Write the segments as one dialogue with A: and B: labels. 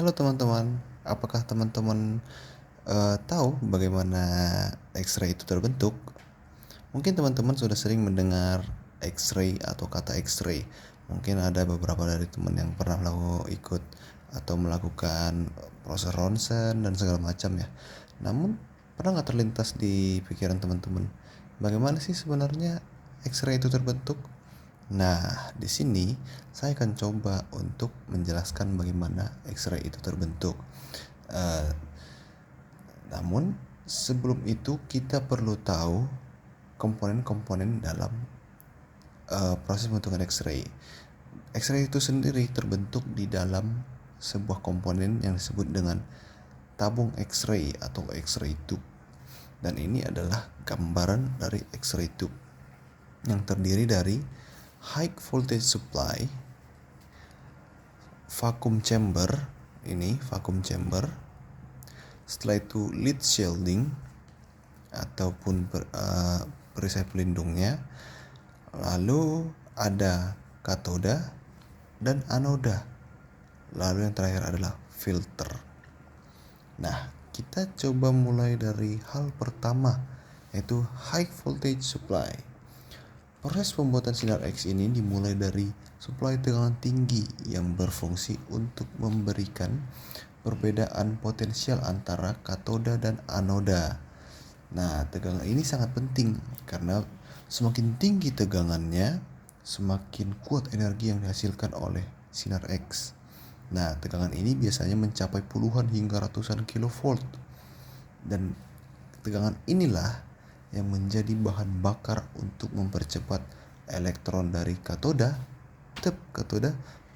A: Halo teman-teman, apakah teman-teman tahu bagaimana X-ray itu terbentuk? Mungkin teman-teman sudah sering mendengar X-ray atau kata X-ray. Mungkin ada beberapa dari teman yang pernah ikut atau melakukan proses ronsen dan segala macam ya. Namun pernah nggak terlintas di pikiran teman-teman, bagaimana sih sebenarnya X-ray itu terbentuk? Nah, di sini saya akan coba untuk menjelaskan bagaimana X-ray itu terbentuk. Eh, Namun sebelum itu kita perlu tahu komponen-komponen dalam proses pembentukan X-ray. X-ray itu sendiri terbentuk di dalam sebuah komponen yang disebut dengan tabung X-ray atau X-ray tube. Dan ini adalah gambaran dari X-ray tube yang terdiri dari high voltage supply, vacuum chamber, setelah itu lead shielding ataupun perisai pelindungnya, lalu ada katoda dan anoda, lalu yang terakhir adalah filter. Nah, kita coba mulai dari hal pertama, yaitu high voltage supply. Proses pembuatan sinar X ini dimulai dari suplai tegangan tinggi yang berfungsi untuk memberikan perbedaan potensial antara katoda dan anoda. Nah, tegangan ini sangat penting karena semakin tinggi tegangannya, semakin kuat energi yang dihasilkan oleh sinar X. Nah, tegangan ini biasanya mencapai puluhan hingga ratusan kilovolt. Dan tegangan inilah yang menjadi bahan bakar untuk mempercepat elektron dari katoda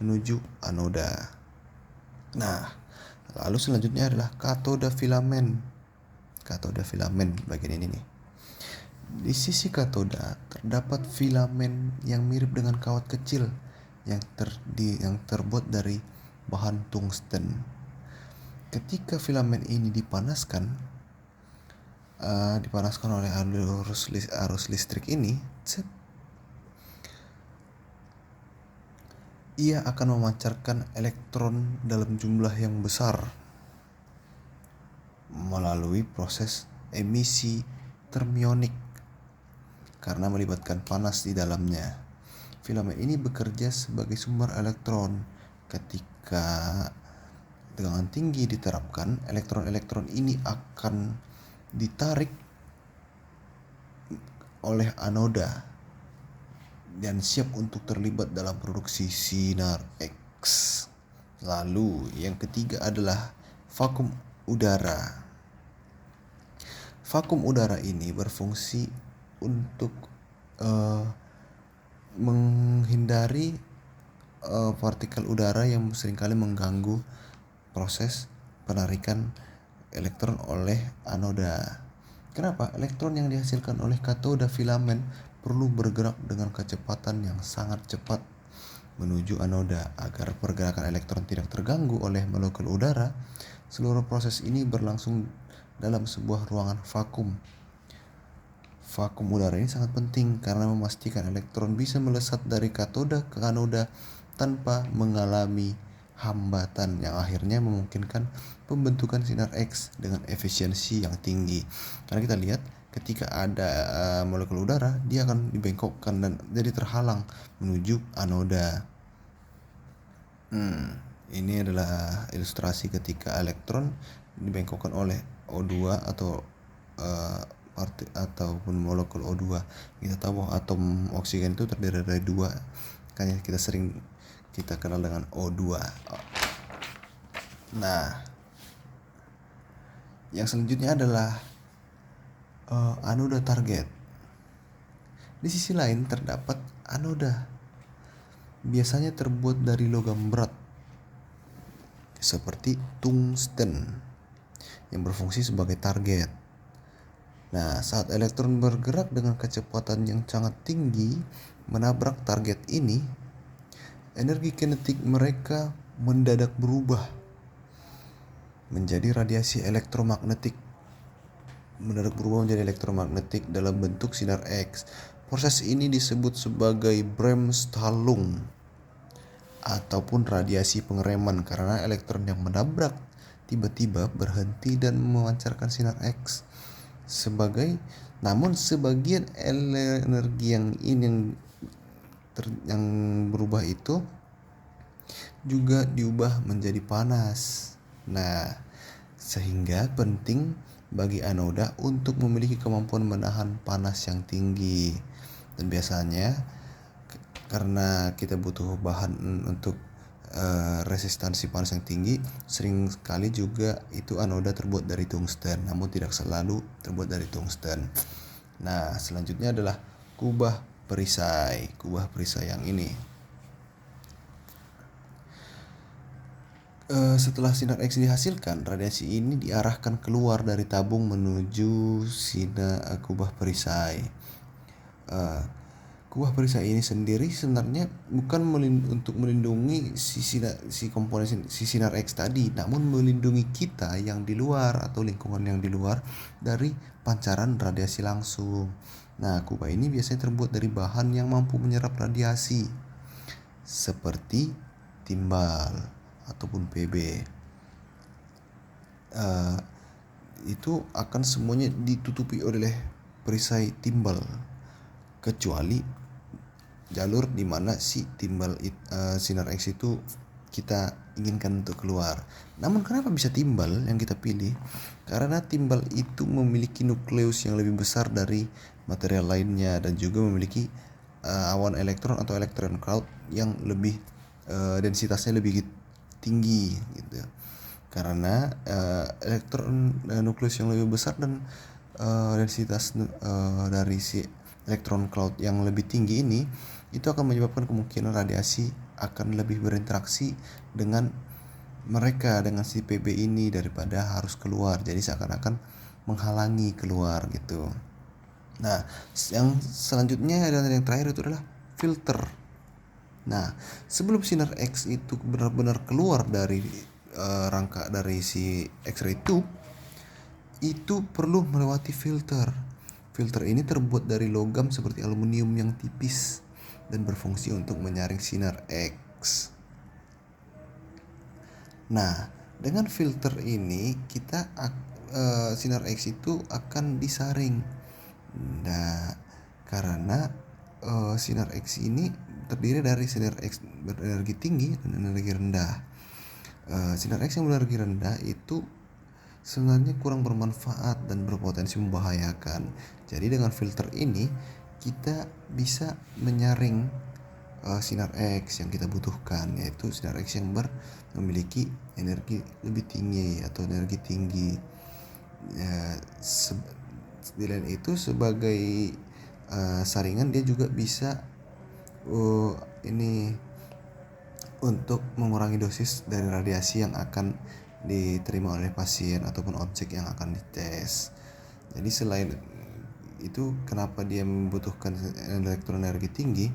A: menuju anoda. Nah, lalu selanjutnya adalah katoda filamen. Katoda filamen bagian ini nih. Di sisi katoda terdapat filamen yang mirip dengan kawat kecil yang terbuat dari bahan tungsten. Ketika filamen ini dipanaskan oleh arus listrik ini, ia akan memancarkan elektron dalam jumlah yang besar melalui proses emisi termionik karena melibatkan panas di dalamnya. Filamen ini bekerja sebagai sumber elektron. Ketika tegangan tinggi diterapkan, elektron-elektron ini akan ditarik oleh anoda dan siap untuk terlibat dalam produksi sinar X. Lalu yang ketiga adalah vakum udara. Vakum udara ini berfungsi untuk menghindari partikel udara yang seringkali mengganggu proses penarikan elektron oleh anoda. Kenapa? Elektron yang dihasilkan oleh katoda filamen perlu bergerak dengan kecepatan yang sangat cepat menuju anoda agar pergerakan elektron tidak terganggu oleh molekul udara. Seluruh proses ini berlangsung dalam sebuah ruangan vakum. Vakum udara ini sangat penting karena memastikan elektron bisa melesat dari katoda ke anoda tanpa mengalami hambatan yang akhirnya memungkinkan pembentukan sinar X dengan efisiensi yang tinggi. Karena kita lihat ketika ada molekul udara, dia akan dibengkokkan dan jadi terhalang menuju anoda. Ini adalah ilustrasi ketika elektron dibengkokkan oleh O2 atau ataupun molekul O2. Kita tahu bahwa atom oksigen itu terdiri dari dua, makanya kita kenal dengan O2. Nah, yang selanjutnya adalah anoda target. Di sisi lain terdapat anoda, biasanya terbuat dari logam berat seperti tungsten yang berfungsi sebagai target. Nah, saat elektron bergerak dengan kecepatan yang sangat tinggi menabrak target ini, energi kinetik mereka mendadak berubah menjadi radiasi elektromagnetik. Dalam bentuk sinar X. Proses ini disebut sebagai Bremsstrahlung ataupun radiasi pengereman karena elektron yang menabrak tiba-tiba berhenti dan memancarkan sinar X. Namun sebagian energi yang berubah itu juga diubah menjadi panas. Nah, sehingga penting bagi anoda untuk memiliki kemampuan menahan panas yang tinggi. Dan biasanya karena kita butuh bahan untuk resistansi panas yang tinggi, sering sekali juga itu anoda terbuat dari tungsten, namun tidak selalu terbuat dari tungsten. Nah, selanjutnya adalah kubah perisai. Kubah perisai yang ini setelah sinar X dihasilkan, radiasi ini diarahkan keluar dari tabung menuju kubah perisai. Kubah perisai ini sendiri sebenarnya bukan untuk melindungi si komponen sinar X tadi, namun melindungi kita yang di luar atau lingkungan yang di luar dari pancaran radiasi langsung. Nah, kubah ini biasanya terbuat dari bahan yang mampu menyerap radiasi seperti timbal ataupun PB. Itu akan semuanya ditutupi oleh perisai timbal kecuali jalur di mana si timbal sinar X itu kita inginkan untuk keluar. Namun kenapa bisa timbal yang kita pilih? Karena timbal itu memiliki nukleus yang lebih besar dari material lainnya dan juga memiliki awan elektron atau elektron cloud yang lebih densitasnya lebih tinggi gitu. Karena nukleus yang lebih besar dan densitas dari si elektron cloud yang lebih tinggi ini itu akan menyebabkan kemungkinan radiasi akan lebih berinteraksi dengan mereka, dengan si PB ini daripada harus keluar. Jadi seakan-akan menghalangi keluar gitu. Nah, yang selanjutnya dan yang terakhir itu adalah filter. Nah, sebelum sinar X itu benar-benar keluar dari rangka dari si X-ray tube, itu perlu melewati filter. Filter ini terbuat dari logam seperti aluminium yang tipis dan berfungsi untuk menyaring sinar X. Nah, dengan filter ini kita sinar X itu akan disaring. Nah, karena sinar X ini terdiri dari sinar X berenergi tinggi dan energi rendah. Sinar X yang berenergi rendah itu sebenarnya kurang bermanfaat dan berpotensi membahayakan. Jadi dengan filter ini kita bisa menyaring sinar X yang kita butuhkan, yaitu sinar X yang memiliki energi lebih tinggi atau energi tinggi. Selain itu sebagai saringan dia juga bisa ini untuk mengurangi dosis dari radiasi yang akan diterima oleh pasien ataupun objek yang akan dites. Jadi selain itu kenapa dia membutuhkan elektron energi tinggi,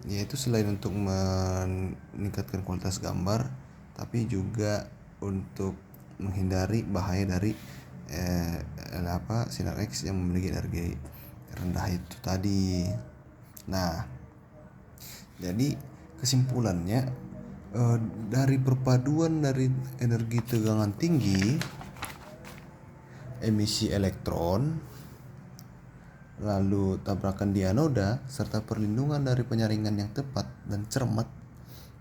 A: yaitu selain untuk meningkatkan kualitas gambar, tapi juga untuk menghindari bahaya dari sinar X yang memiliki energi rendah itu tadi. Nah, jadi kesimpulannya dari perpaduan dari energi tegangan tinggi, emisi elektron, lalu tabrakan di anoda, serta perlindungan dari penyaringan yang tepat dan cermat,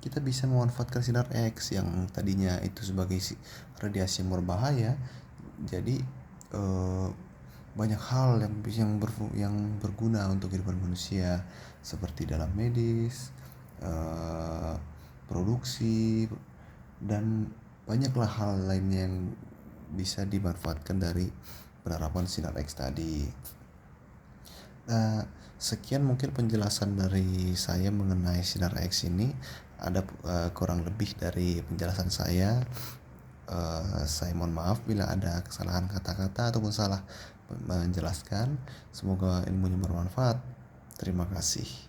A: kita bisa memanfaatkan sinar X yang tadinya itu sebagai radiasi yang berbahaya. Jadi banyak hal yang berguna untuk kehidupan manusia, seperti dalam medis, produksi, dan banyaklah hal lain yang bisa dimanfaatkan dari penerapan sinar X tadi. Sekian mungkin penjelasan dari saya mengenai sinar X ini. Ada kurang lebih dari penjelasan saya. Saya mohon maaf bila ada kesalahan kata-kata ataupun salah menjelaskan. Semoga ilmunya bermanfaat. Terima kasih.